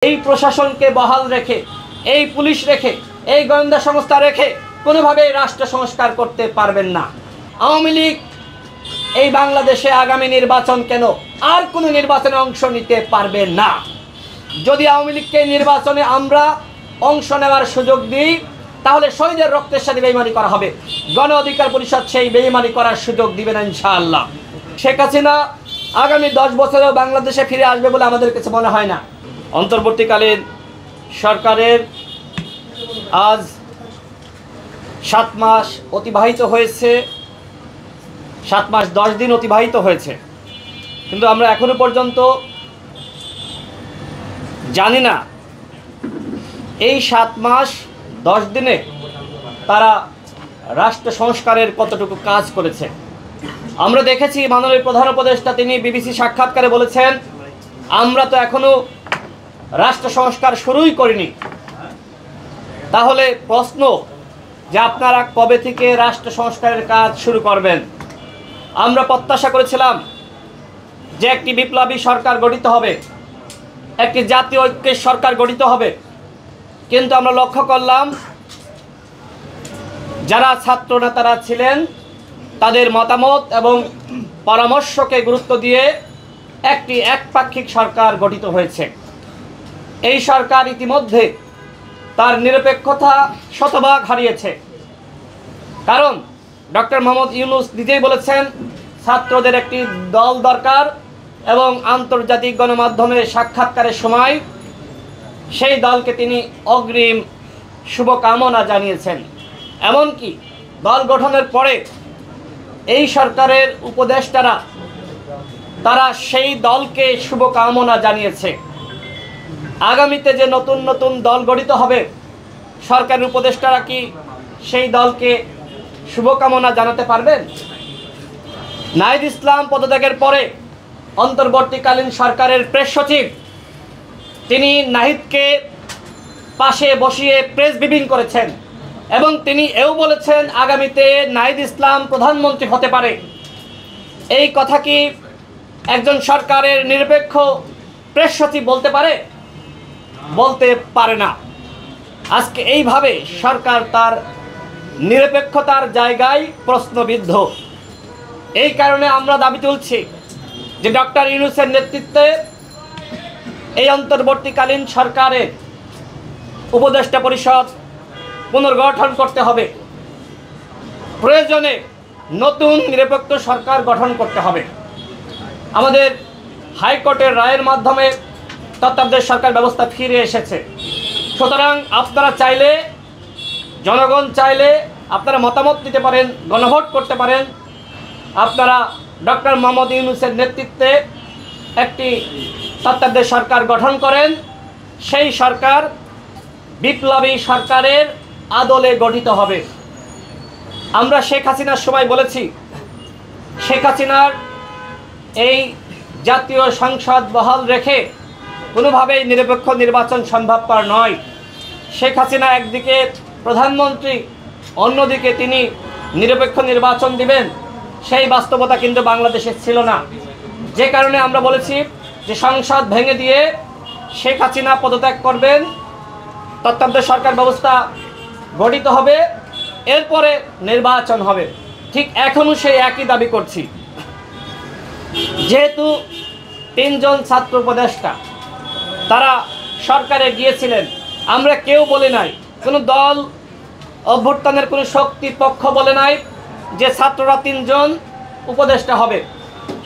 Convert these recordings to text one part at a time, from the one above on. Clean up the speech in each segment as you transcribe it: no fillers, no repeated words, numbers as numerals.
এই প্রশাসনকে বহাল রেখে, এই পুলিশ রেখে, এই গোয়েন্দা সংস্থা রেখে কোনোভাবেই রাষ্ট্র সংস্কার করতে পারবেন না। আওয়ামী লীগ এই বাংলাদেশে আগামী নির্বাচন কেন আর কোনো নির্বাচনে অংশ নিতে পারবে না। যদি আওয়ামী লীগকে নির্বাচনে আমরা অংশ নেওয়ার সুযোগ দিই তাহলে শহীদের রক্তের সাথে বেইমানি করা হবে। গণ অধিকার পরিষদ সেই বেইমানি করার সুযোগ দিবে না ইনশাআল্লাহ। শেখ হাসিনা আগামী 10 বছরেও বাংলাদেশে ফিরে আসবে বলে আমাদের কাছে মনে হয় না। অন্তর্বর্তীকালীন সরকারের আজ 7 মাস অতিবাহিত হয়েছে, 7 মাস 10 দিন অতিবাহিত হয়েছে, কিন্তু আমরা এখনো পর্যন্ত জানি না এই 7 মাস 10 দিনে তারা রাষ্ট্র সংস্কারের কতটুকু কাজ করেছে। আমরা দেখেছি মাননীয় প্রধান উপদেষ্টা তিনি বিবিসি সাক্ষাৎকারে বলেছেন, আমরা তো এখনো রাষ্ট্র সংস্কার শুরুই করিনি। তাহলে প্রশ্ন যে আপনারা কবে থেকে রাষ্ট্র সংস্কারের কাজ শুরু করবেন? আমরা প্রত্যাশা করেছিলাম যে একটি বিপ্লবী সরকার গঠিত হবে, একটি জাতীয় ঐক্যের সরকার গঠিত হবে, কিন্তু আমরা লক্ষ্য করলাম যারা ছাত্র নেতারা ছিলেন তাদের মতামত এবং পরামর্শকে গুরুত্ব দিয়ে একটি একপাক্ষিক সরকার গঠিত হয়েছে। এই সরকার ইতিমধ্যে তার নিরপেক্ষতা শতভাগ হারিয়েছে। কারণ ডক্টর মোহাম্মদ ইউনূস নিজেই বলেছেন ছাত্রদের একটি দল দরকার এবং আন্তর্জাতিক গণমাধ্যমে সাক্ষাৎকারের সময় সেই দলকে তিনি অগ্রিম শুভকামনা জানিয়েছেন। এমনকি দল গঠনের পরে এই সরকারের উপদেষ্টারা তারা সেই দলকে শুভকামনা জানিয়েছে। আগামীতে যে নতুন নতুন দল গঠিত হবে সরকারের উপদেষ্টারা কি সেই দলকে শুভকামনা জানাতে পারবেন? নাহিদ ইসলাম পদত্যাগের পরে অন্তর্বর্তীকালীন সরকারের প্রেস সচিব তিনি নাহিদকে পাশে বসিয়ে প্রেস ব্রিফিং করেছেন এবং তিনি এও বলেছেন আগামীতে নাহিদ ইসলাম প্রধানমন্ত্রী হতে পারে। এই কথা কি একজন সরকারের নিরপেক্ষ প্রেস সচিব বলতে পারে? বলতে পারে না। আজকে এইভাবে সরকার তার নিরপেক্ষতার জায়গায় প্রশ্নবিদ্ধ। এই কারণে আমরা দাবি তুলছি যে ডক্টর ইউনূসের নেতৃত্বে এই অন্তর্বর্তীকালীন সরকারের উপদেষ্টা পরিষদ পুনর্গঠন করতে হবে। প্রয়োজনে নতুন নিরপেক্ষ সরকার গঠন করতে হবে। আমাদের হাইকোর্টের রায়ের মাধ্যমে তত্ত্বাবধায়ক সরকার ব্যবস্থা ফিরে এসেছে। সুতরাং আপনারা চাইলে, জনগণ চাইলে আপনারা মতামত দিতে পারেন, গণভোট করতে পারেন। আপনারা ডক্টর মোহাম্মদ ইউনূসের নেতৃত্বে একটি তত্ত্বাবধায়ক সরকার গঠন করেন। সেই সরকার বিপ্লবী সরকারের আদলে গঠিত হবে। আমরা শেখ হাসিনার সময় বলেছি শেখ হাসিনার এই জাতীয় সংসদ বহাল রেখে কোনোভাবেই নিরপেক্ষ নির্বাচন সম্ভবপর নয়। শেখ হাসিনা একদিকে প্রধানমন্ত্রী, অন্যদিকে তিনি নিরপেক্ষ নির্বাচন দিবেন, সেই বাস্তবতা কিন্তু বাংলাদেশে ছিল না। যে কারণে আমরা বলেছি যে সংসদ ভেঙে দিয়ে শেখ হাসিনা পদত্যাগ করবেন, তত্ত্বাবধায়ক সরকার ব্যবস্থা গঠিত হবে, এরপরে নির্বাচন হবে। ঠিক এখনও সেই একই দাবি করছি। যেহেতু 3 জন ছাত্র উপদেষ্টা তারা সরকারে গিয়েছিলেন, আমরা কেউ বলে নাই, কোনো দল অভ্যুত্থানের কোনো শক্তি পক্ষ বলে নাই যে ছাত্ররা 3 জন উপদেষ্টা হবে।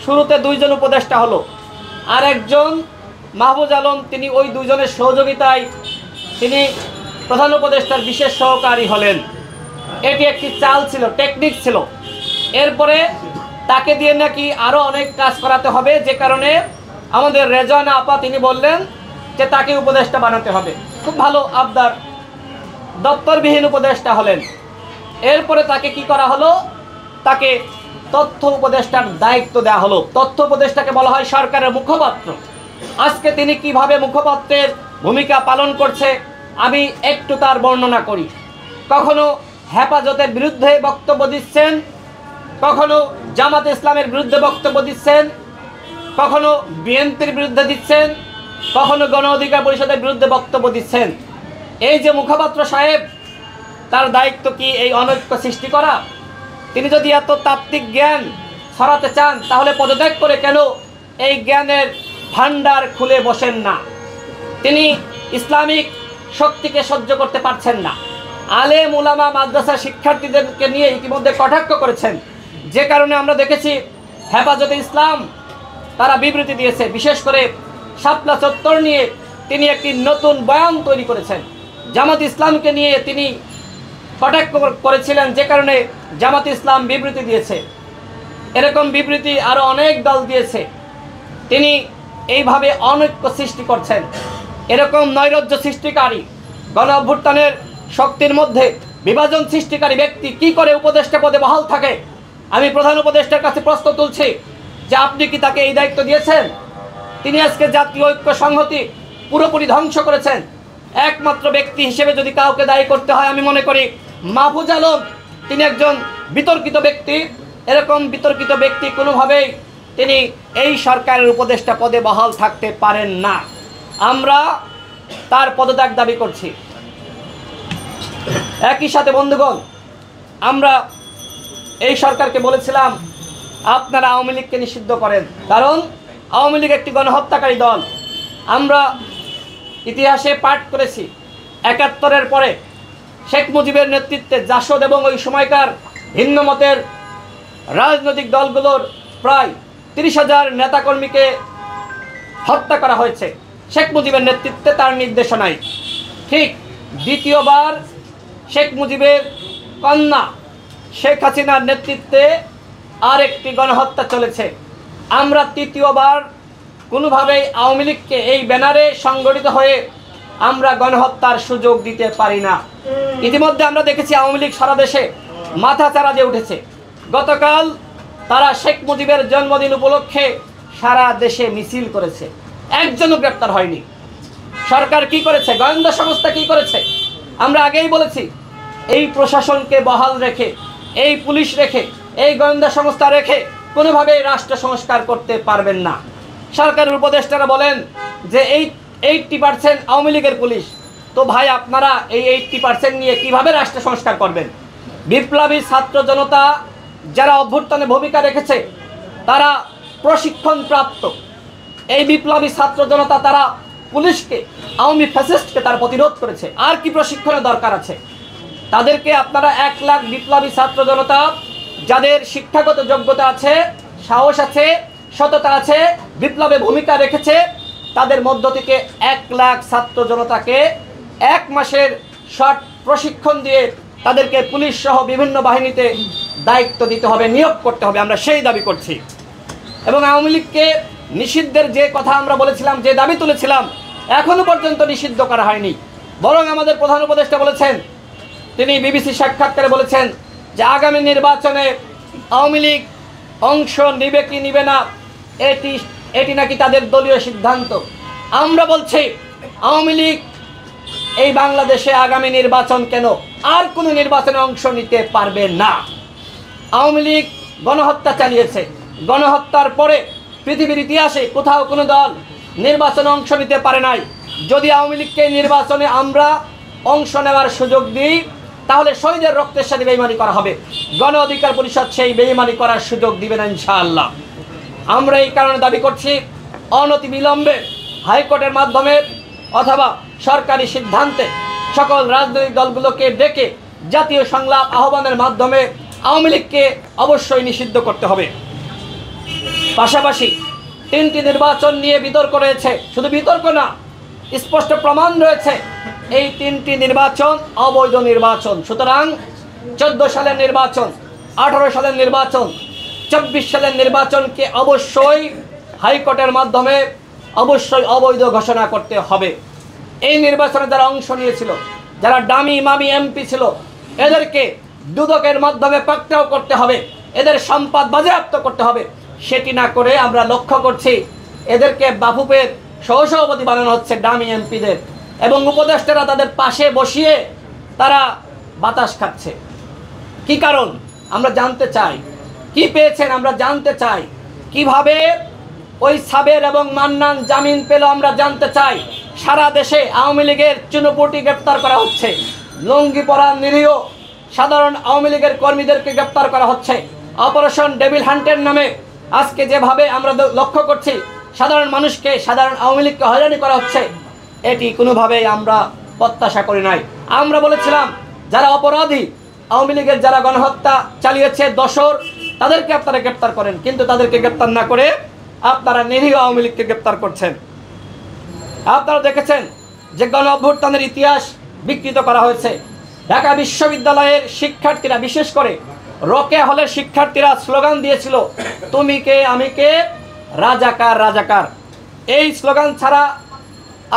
শুরুতে 2 জন উপদেষ্টা হলো, আর একজন মাহফুজ আলম তিনি ওই 2 জনের সহযোগিতায় তিনি প্রধান উপদেষ্টার বিশেষ সহকারী হলেন। এটি একটি চাল ছিল, টেকনিক ছিল। এরপরে তাকে দিয়ে নাকি আরও অনেক কাজ করাতে হবে, যে কারণে আমাদের রেজওয়ানা আপা তিনি বললেন যে তাকে উপদেষ্টা বানাতে হবে। খুব ভালো আবদার, দপ্তরবিহীন উপদেষ্টা হলেন। এরপরে তাকে কি করা হলো? তাকে তথ্য উপদেষ্টার দায়িত্ব দেওয়া হলো। তথ্য উপদেষ্টাকে বলা হয় সরকারের মুখপাত্র। আজকে তিনি কিভাবে মুখপাত্রের ভূমিকা পালন করছে আমি একটু তার বর্ণনা করি। কখনো হেফাজতের বিরুদ্ধে বক্তব্য দিচ্ছেন, কখনো জামাত ইসলামের বিরুদ্ধে বক্তব্য দিচ্ছেন, কখনো বিএনপির বিরুদ্ধে দিচ্ছেন, কখনো গণ অধিকার পরিষদের বিরুদ্ধে বক্তব্য দিচ্ছেন। এই যে মুখপাত্র সাহেব, তার দায়িত্ব কি এই অনৈক্য সৃষ্টি করা? তিনি যদি এত তাত্ত্বিক জ্ঞান ছড়াতে চান তাহলে পদত্যাগ করে কেন এই জ্ঞানের ভান্ডার খুলে বসেন না? তিনি ইসলামিক শক্তিকে সহ্য করতে পারছেন না। আলেম উলামা মাদ্রাসা শিক্ষার্থীদেরকে নিয়ে ইতিমধ্যে কটাক্ষ করেছেন, যে কারণে আমরা দেখেছি হেফাজতে ইসলাম তারা বিবৃতি দিয়েছে। বিশেষ করে শাপলা চত্বর নিয়ে তিনি একটি নতুন বয়ান তৈরি করেছেন। জামাত ইসলামকে নিয়ে তিনি কটাক্ষ করেছিলেন, যে কারণে জামাত ইসলাম বিবৃতি দিয়েছে। এরকম বিবৃতি আরও অনেক দল দিয়েছে। তিনি এইভাবে অনৈক্য সৃষ্টি করছেন। এরকম নৈরাজ্য সৃষ্টিকারী, গণ অভ্যুত্থানের শক্তির মধ্যে বিভাজন সৃষ্টিকারী ব্যক্তি কি করে উপদেষ্টা পদে বহাল থাকে? আমি প্রধান উপদেষ্টার কাছে প্রশ্ন তুলছি যে আপনি কি তাকে এই দায়িত্ব দিয়েছেন? তিনি আজকে জাতীয় ঐক্য সংহতি পুরোপুরি ধ্বংস করেছেন। একমাত্র ব্যক্তি হিসেবে যদি কাউকে দায়ী করতে হয়, আমি মনে করি মাহফুজ আলম তিনি একজন বিতর্কিত ব্যক্তি। এরকম বিতর্কিত ব্যক্তি কোনোভাবেই তিনি এই সরকারের উপদেষ্টা পদে বহাল থাকতে পারেন না। আমরা তার পদত্যাগ দাবি করছি। একই সাথে বন্ধুগণ, আমরা এই সরকারকে বলেছিলাম আপনারা আওয়ামী লীগকে নিষিদ্ধ করেন, কারণ আওয়ামী লীগ একটি গণহত্যাকারী দল। আমরা ইতিহাসে পাঠ করেছি ৭১-এর পরে শেখ মুজিবের নেতৃত্বে জাসদ এবং ওই সময়কার ভিন্ন মতের রাজনৈতিক দলগুলোর প্রায় ৩০,০০০ নেতাকর্মীকে হত্যা করা হয়েছে শেখ মুজিবের নেতৃত্বে, তার নির্দেশনায়। ঠিক দ্বিতীয়বার শেখ মুজিবের কন্যা শেখ হাসিনার নেতৃত্বে আরেকটি গণহত্যা চলেছে। আমরা তৃতীয়বার কোনোভাবেই আওয়ামী লীগকে এই ব্যানারে সংগঠিত হয়ে আমরা গণহত্যার সুযোগ দিতে পারি না। ইতিমধ্যে আমরা দেখেছি আওয়ামী লীগ সারা দেশে মাথাচাড়া দিয়ে উঠেছে। গতকাল তারা শেখ মুজিবের জন্মদিন উপলক্ষে সারা দেশে মিছিল করেছে, একজনও গ্রেপ্তার হয়নি। সরকার কি করেছে? গোয়েন্দা সংস্থা কি করেছে? আমরা আগেই বলেছি এই প্রশাসনকে বহাল রেখে, এই পুলিশ রেখে, এই গোয়েন্দা সংস্থা রেখে কোনোভাবেই রাষ্ট্র সংস্কার করতে পারবেন না। সরকারের উপদেষ্টারা বলেন যে 80% আওয়ামী লীগের পুলিশ। তো ভাই, আপনারা এই 80% নিয়ে কিভাবে রাষ্ট্র সংস্কার করবেন? বিপ্লবী ছাত্র জনতা যারা অভ্যুত্থানে ভূমিকা রেখেছে তারা প্রশিক্ষণ প্রাপ্ত। এই বিপ্লবী ছাত্র জনতা তারা পুলিশকে, আওয়ামী ফ্যাসিস্টকে তার প্রতিরোধ করেছে। আর কি প্রশিক্ষণের দরকার আছে? তাদেরকে আপনারা 1 লাখ বিপ্লবী ছাত্র জনতা যাদের শিক্ষাগত যোগ্যতা আছে, সাহস আছে, সততা আছে, বিপ্লবে ভূমিকা রেখেছে, তাদের মধ্য থেকে 1 লাখ ছাত্র জনতাকে 1 মাসের শর্ট প্রশিক্ষণ দিয়ে তাদেরকে পুলিশ সহ বিভিন্ন বাহিনীতে দায়িত্ব দিতে হবে, নিয়োগ করতে হবে। আমরা সেই দাবি করছি। এবং আওয়ামী লীগকে নিষিদ্ধের যে কথা আমরা বলেছিলাম, যে দাবি তুলেছিলাম, এখনো পর্যন্ত নিষিদ্ধ করা হয়নি। বরং আমাদের প্রধান উপদেষ্টা বলেছেন, তিনি বিবিসি সাক্ষাৎকারে বলেছেন যে আগামী নির্বাচনে আওয়ামী লীগ অংশ নিবে কি নিবে না এটি নাকি তাদের দলীয় সিদ্ধান্ত। আমরা বলছি আওয়ামী লীগ এই বাংলাদেশে আগামী নির্বাচন কেন, আর কোনো নির্বাচনে অংশ নিতে পারবে না। আওয়ামী লীগ গণহত্যা চালিয়েছে। গণহত্যার পরে পৃথিবীর ইতিহাসে কোথাও কোনো দল নির্বাচনে অংশ নিতে পারে নাই। যদি আওয়ামী লীগকে নির্বাচনে আমরা অংশ নেওয়ার সুযোগ দিই, তাহলে শহীদের রক্তের সাথে বেইমানি করা হবে। গণ অধিকার পরিষদ সেই বেইমানি করার সুযোগ দিবে না ইনশাআল্লাহ। আমরা এই কারণে দাবি করছি অনতিবিলম্বে হাইকোর্টের মাধ্যমে অথবা সরকারি সিদ্ধান্তে সকল রাজনৈতিক দলগুলোকে ডেকে জাতীয় সংলাপ আহ্বানের মাধ্যমে আওয়ামী লীগকে অবশ্যই নিষিদ্ধ করতে হবে। পাশাপাশি 3টি নির্বাচন নিয়ে বিতর্ক রয়েছে। শুধু বিতর্ক না, স্পষ্ট প্রমাণ রয়েছে এই 3টি নির্বাচন অবৈধ নির্বাচন। সুতরাং 14 সালের নির্বাচন, 18 সালের নির্বাচন, 24 সালের নির্বাচনকে অবশ্যই হাইকোর্টের মাধ্যমে অবশ্যই অবৈধ ঘোষণা করতে হবে। এই নির্বাচনে যারা অংশ নিয়েছিল, যারা ডামি মামি এমপি ছিল, এদেরকে দুদকের মাধ্যমে পাকড়াও করতে হবে, এদের সম্পদ বাজেয়াপ্ত করতে হবে। সেটি না করে আমরা লক্ষ্য করছি এদেরকে বাফুফের সহসভাপতি বানানো হচ্ছে ডামি এমপিদের, এবং উপদেষ্টারা তাদের পাশে বসিয়ে তারা বাতাস খাচ্ছে। কি কারণ আমরা জানতে চাই। কি পেয়েছেন আমরা জানতে চাই। কিভাবে ওই সাবের এবং মান্নান জামিন পেল আমরা জানতে চাই। সারা দেশে আওয়ামী লীগের চুনোপুটি গ্রেপ্তার করা হচ্ছে, লুঙ্গি পরা নিরীহ সাধারণ আওয়ামী লীগের কর্মীদেরকে গ্রেপ্তার করা হচ্ছে। অপারেশন ডেভিল হান্টের নামে আজকে যেভাবে আমরা লক্ষ্য করছি সাধারণ মানুষকে, সাধারণ আওয়ামী লীগকে হয়রানি করা হচ্ছে, এটি কোনোভাবেই আমরা প্রত্যাশা করি নাই। আমরা বলেছিলাম যারা অপরাধী, আওয়ামী লীগের যারা গণহত্যা চালিয়েছে দোসর, তাদেরকে আপনারা গ্রেপ্তার করেন, কিন্তু তাদেরকে গ্রেপ্তার না করে আপনারা নিরীহ আওয়ামী লীগকে গ্রেপ্তার করছেন। আপনারা দেখেছেন যে গণ অভ্যুত্থানের ইতিহাস বিকৃত করা হয়েছে। ঢাকা বিশ্ববিদ্যালয়ের শিক্ষার্থীরা, বিশেষ করে রোকেয়া হলের শিক্ষার্থীরা স্লোগান দিয়েছিল, তুমি কে আমি কে, রাজাকার রাজাকার। এই স্লোগান ছাড়া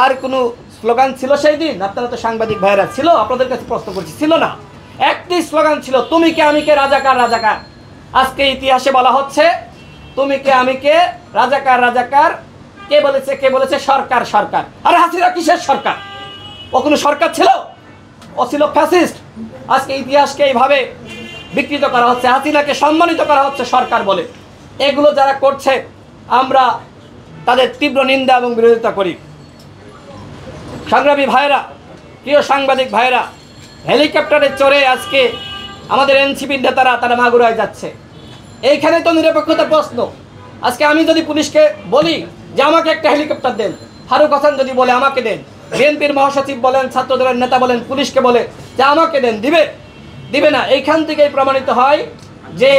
আর কোনো স্লোগান ছিল সেই দিন? আপনারা তো সাংবাদিক ভাইরা, ছিল? আপনাদের কাছে প্রশ্ন করছি, ছিল না? একটি স্লোগান ছিল, তুমি কে আমি কে, রাজাকার রাজাকার। আজকে ইতিহাসে বলা হচ্ছে তুমি কে আমি কে, রাজাকার রাজাকার। কে বলেছে? কে বলেছে? সরকার সরকার। আরে হাসিনা কিসের সরকার? ও কোনো সরকার ছিল? ও ছিল ফ্যাসিস্ট। আজকে ইতিহাসকে এইভাবে বিকৃত করা হচ্ছে, হাসিনাকে সম্মানিত করা হচ্ছে সরকার বলে। এগুলো যারা করছে আমরা তাদের তীব্র নিন্দা এবং বিরোধিতা করি। সংগ্রামী ভাইরা, প্রিয় সাংবাদিক ভাইরা, হেলিকপ্টারে চড়ে আজকে আমাদের এনসিপির নেতারা তারা মাগুরায় যাচ্ছে। এইখানে তো নিরপেক্ষতার প্রশ্ন। আজকে আমি যদি পুলিশকে বলি যে আমাকে একটা হেলিকপ্টার দেন, ফারুক হাসান যদি বলে আমাকে দেন, বিএনপির মহাসচিব বলেন, ছাত্রদলের নেতা বলেন, পুলিশকে বলে যে আমাকে দেন, দিবে? দিবে না। এইখান থেকেই প্রমাণিত হয় যে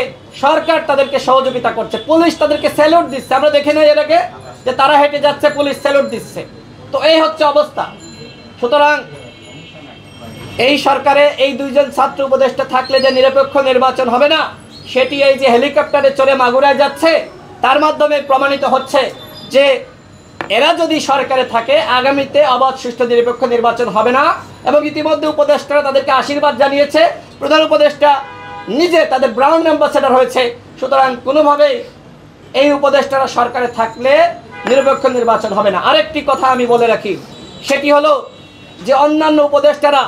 সরকার তাদেরকে সহযোগিতা করছে, পুলিশ তাদেরকে স্যালুট দিচ্ছে। আমরা দেখে নেই এর আগে যে তারা হেঁটে যাচ্ছে, পুলিশ স্যালুট দিচ্ছে। তো এই হচ্ছে অবস্থা। সুতরাং এই সরকারে এই দুইজন ছাত্র উপদেষ্টা থাকলে যে নিরপেক্ষ নির্বাচন হবে না, সেটি এই যে হেলিকপ্টারে চড়ে মাগুরায় যাচ্ছে তার মাধ্যমে প্রমাণিত হচ্ছে যে এরা যদি সরকারে থাকে আগামীতে অবাধ সুষ্ঠু নিরপেক্ষ নির্বাচন হবে না। এবং ইতিমধ্যে উপদেষ্টারা তাদেরকে আশীর্বাদ জানিয়েছে, প্রধান উপদেষ্টা নিজে তাদের ব্রাউন অ্যাম্বাসেডর হয়েছে। সুতরাং কোনোভাবেই এই উপদেষ্টারা সরকারে থাকলে নিরপেক্ষ নির্বাচন হবে না। আরেকটি কথা আমি বলে রাখি, সেটি হলো যে অন্যান্য উপদেষ্টারা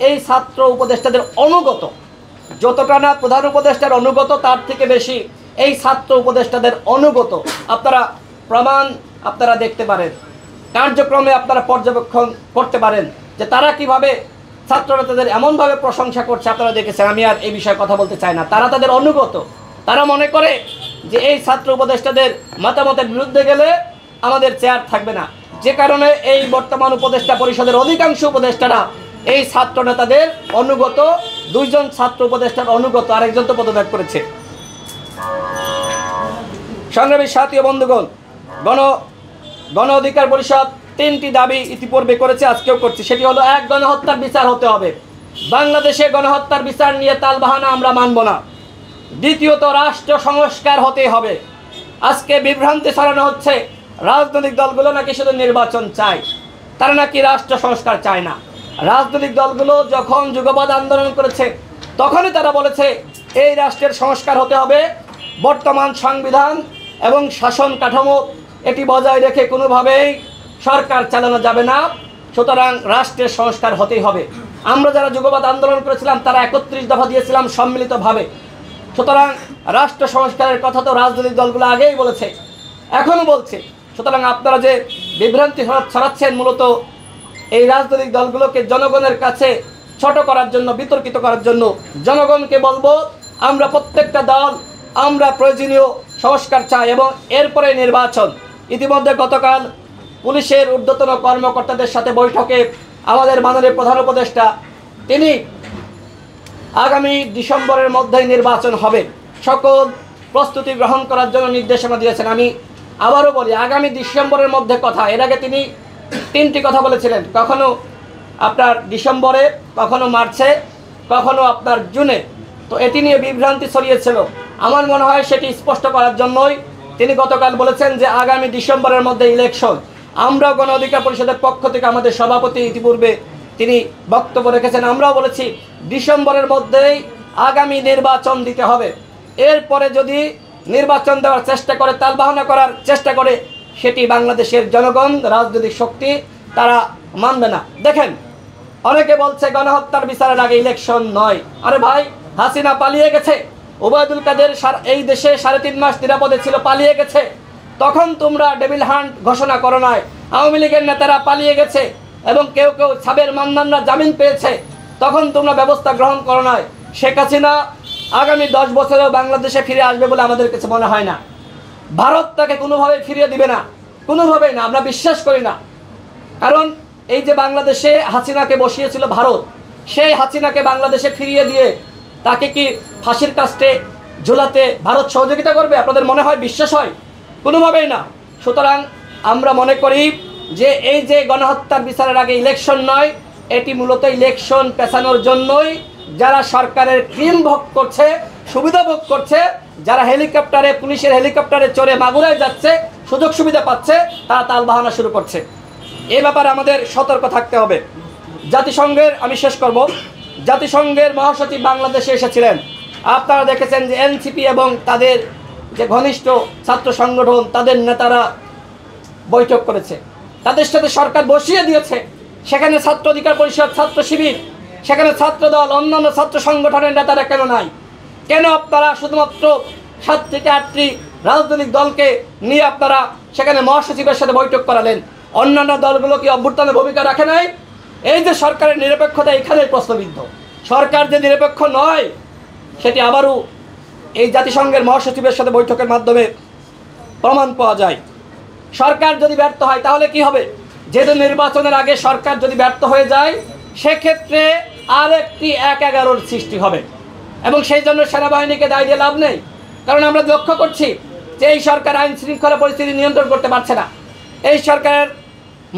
এই ছাত্র উপদেষ্টাদের অনুগত। যতটা না প্রধান উপদেষ্টার অনুগত, তার থেকে বেশি এই ছাত্র উপদেষ্টাদের অনুগত। আপনারা প্রমাণ আপনারা দেখতে পারেন, কার্যক্রমে আপনারা পর্যবেক্ষণ করতে পারেন যে তারা কিভাবে ছাত্ররা তাদের এমনভাবে প্রশংসা করছে। আপনারা দেখেছেন, আমি আর এই বিষয়ে কথা বলতে চাই না। তারা তাদের অনুগত। তারা মনে করে যে এই ছাত্র উপদেষ্টাদের মতামতের বিরুদ্ধে গেলে আমাদের চেয়ার থাকবে না। যে কারণে এই বর্তমান উপদেষ্টা পরিষদের অধিকাংশ উপদেষ্টারা এই ছাত্র নেতাদের অনুগত। দুইজন ছাত্র উপদেষ্টার অনুগত, আরেকজন তো পদত্যাগ করেছে। সংগ্রামী সাথী ও বন্ধুগণ, গণ অধিকার পরিষদ তিনটি দাবি ইতিপূর্বে করেছে, আজকেও করছে। সেটি হলো, এক, গণহত্যার বিচার হতে হবে। বাংলাদেশে গণহত্যার বিচার নিয়ে তালবাহানা আমরা মানব না। দ্বিতীয়ত, রাষ্ট্র সংস্কার হতে হবে। আজকে বিভ্রান্তি ছড়ানো হচ্ছে রাজনৈতিক দলগুলো নাকি শুধু নির্বাচন চায়, তারা নাকি রাষ্ট্র সংস্কার চায় না। রাজনৈতিক দলগুলো যখন যুগপৎ আন্দোলন করেছে তখনই তারা বলেছে এই রাষ্ট্রের সংস্কার হতে হবে, বর্তমান সংবিধান এবং শাসন কাঠামো এটি বজায় রেখে কোনোভাবেই সরকার চালানো যাবে না। সুতরাং রাষ্ট্রের সংস্কার হতেই হবে। আমরা যারা যুগপৎ আন্দোলন করেছিলাম তারা 31 দফা দিয়েছিলাম সম্মিলিতভাবে। সুতরাং রাষ্ট্র সংস্কারের কথা তো রাজনৈতিক দলগুলো আগেই বলেছে, এখনও বলছে। সুতরাং আপনারা যে বিভ্রান্তি ছড়াচ্ছেন মূলত এই রাজনৈতিক দলগুলোকে জনগণের কাছে ছোট করার জন্য, বিতর্কিত করার জন্য। জনগণকে বলবো আমরা প্রত্যেকটা দল আমরা প্রয়োজনীয় সংস্কার চাই এবং এরপরে নির্বাচন। ইতিমধ্যে গতকাল পুলিশের ঊর্ধ্বতন কর্মকর্তাদের সাথে বৈঠকে আমাদের মাননীয় প্রধান উপদেষ্টা তিনি আগামী ডিসেম্বরের মধ্যেই নির্বাচন হবে, সকল প্রস্তুতি গ্রহণ করার জন্য নির্দেশনা দিয়েছেন। আমি আবারও বলি, আগামী ডিসেম্বরের মধ্যে কথা। এর আগে তিনি তিনটি কথা বলেছিলেন, কখনো আপনার ডিসেম্বরে, কখনো মার্চে, কখনো আপনার জুনে। তো এটি নিয়ে বিভ্রান্তি ছড়িয়েছিল। আমার মনে হয় সেটি স্পষ্ট করার জন্যই তিনি গতকাল বলেছেন যে আগামী ডিসেম্বরের মধ্যে ইলেকশন। আমরাও গণ অধিকার পরিষদের পক্ষ থেকে আমাদের সভাপতি ইতিপূর্বে তিনি বক্তব্য রেখেছেন, আমরাও বলেছি ডিসেম্বরের মধ্যেই আগামী নির্বাচন দিতে হবে। এরপরে যদি নির্বাচন দেওয়ার চেষ্টা করে, তালবাহানা করার চেষ্টা করে, সেটি বাংলাদেশের জনগণ, রাজনৈতিক শক্তি তারা মানবে না। দেখেন, অনেকে বলছে গণহত্যার বিচারের আগে ইলেকশন নয়। আরে ভাই, হাসিনা পালিয়ে গেছে, ওবায়দুল কাদের এই দেশে 3.5 মাস নিরাপদে ছিল, পালিয়ে গেছে। তখন তোমরা ডেভিল হান্ট ঘোষণা করো নাই। আওয়ামী লীগের নেতারা পালিয়ে গেছে এবং কেউ কেউ সাবের মান্নানরা জামিন পেয়েছে, তখন তোমরা ব্যবস্থা গ্রহণ করো নাই। শেখ হাসিনা আগামী 10 বছরেও বাংলাদেশে ফিরে আসবে বলে আমাদের কাছে মনে হয় না। ভারত তাকে কোনোভাবে ফিরিয়ে দিবে না, কোনোভাবেই না, আমরা বিশ্বাস করি না। কারণ এই যে বাংলাদেশে হাসিনাকে বসিয়েছিল ভারত, সেই হাসিনাকে বাংলাদেশে ফিরিয়ে দিয়ে তাকে কি ফাঁসির কাস্টে ঝুলাতে ভারত সহযোগিতা করবে? আপনাদের মনে হয়, বিশ্বাস হয়? কোনোভাবেই না। সুতরাং আমরা মনে করি যে এই যে গণহত্যার বিচারের আগে ইলেকশন নয়, এটি মূলত ইলেকশন পেছানোর জন্যই যারা সরকারের ক্রিম ভোগ করছে, সুবিধা ভোগ করছে, যারা হেলিকপ্টারে, পুলিশের হেলিকপ্টারে চড়ে মাগুরায় যাচ্ছে, সুযোগ সুবিধা পাচ্ছে, তারা তালবাহানা শুরু করছে। এই ব্যাপারে আমাদের সতর্ক থাকতে হবে। জাতিসংঘের, আমি শেষ করব, জাতিসংঘের মহাসচিব বাংলাদেশে এসেছিলেন। আপনারা দেখেছেন যে এনসিপি এবং তাদের যে ঘনিষ্ঠ ছাত্র সংগঠন, তাদের নেতারা বৈঠক করেছে, তাদের সাথে সরকার বসিয়ে দিয়েছে। সেখানে ছাত্র অধিকার পরিষদ, ছাত্র শিবির, সেখানে ছাত্রদল, অন্যান্য ছাত্র সংগঠনের নেতারা কেন নাই? কেন আপনারা শুধুমাত্র 7 থেকে 8টি রাজনৈতিক দলকে নিয়ে আপনারা সেখানে মহাসচিবের সাথে বৈঠক করালেন? অন্যান্য দলগুলো কি অভ্যুত্থানে ভূমিকা রাখে নাই? এই যে সরকারের নিরপেক্ষতা, এখানে প্রশ্নবিদ্ধ। সরকার যে নিরপেক্ষ নয়, সেটি আবারও এই জাতিসংঘের মহাসচিবের সাথে বৈঠকের মাধ্যমে প্রমাণ পাওয়া যায়। সরকার যদি ব্যর্থ হয় তাহলে কি হবে? যেহেতু নির্বাচনের আগে সরকার যদি ব্যর্থ হয়ে যায়, সেক্ষেত্রে আরেকটি 1-11-র সৃষ্টি হবে এবং সেই জন্য সেনাবাহিনীকে দায় দিয়ে লাভ নেই। কারণ আমরা লক্ষ্য করছি যে এই সরকার আইন শৃঙ্খলা পরিস্থিতি নিয়ন্ত্রণ করতে পারছে না, এই সরকারের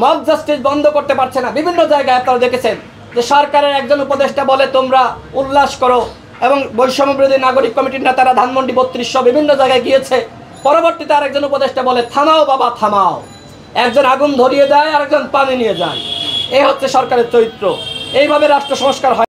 মব জাস্টিস বন্ধ করতে পারছে না। বিভিন্ন জায়গায় আপনারা দেখেছেন যে সরকারের একজন উপদেষ্টা বলে তোমরা উল্লাস করো, এবং বৈষম্য বিরোধী নাগরিক কমিটির নেতারা ধানমন্ডি 32 বিভিন্ন জায়গায় গিয়েছে। পরবর্তীতে আরেকজন উপদেষ্টা বলে থামাও বাবা থামাও, একজন আগুন ধরিয়ে দেয়, আরেকজন পানি নিয়ে যায়। এই হচ্ছে সরকারের চরিত্র। এইভাবে রাষ্ট্র সংস্কার হয়।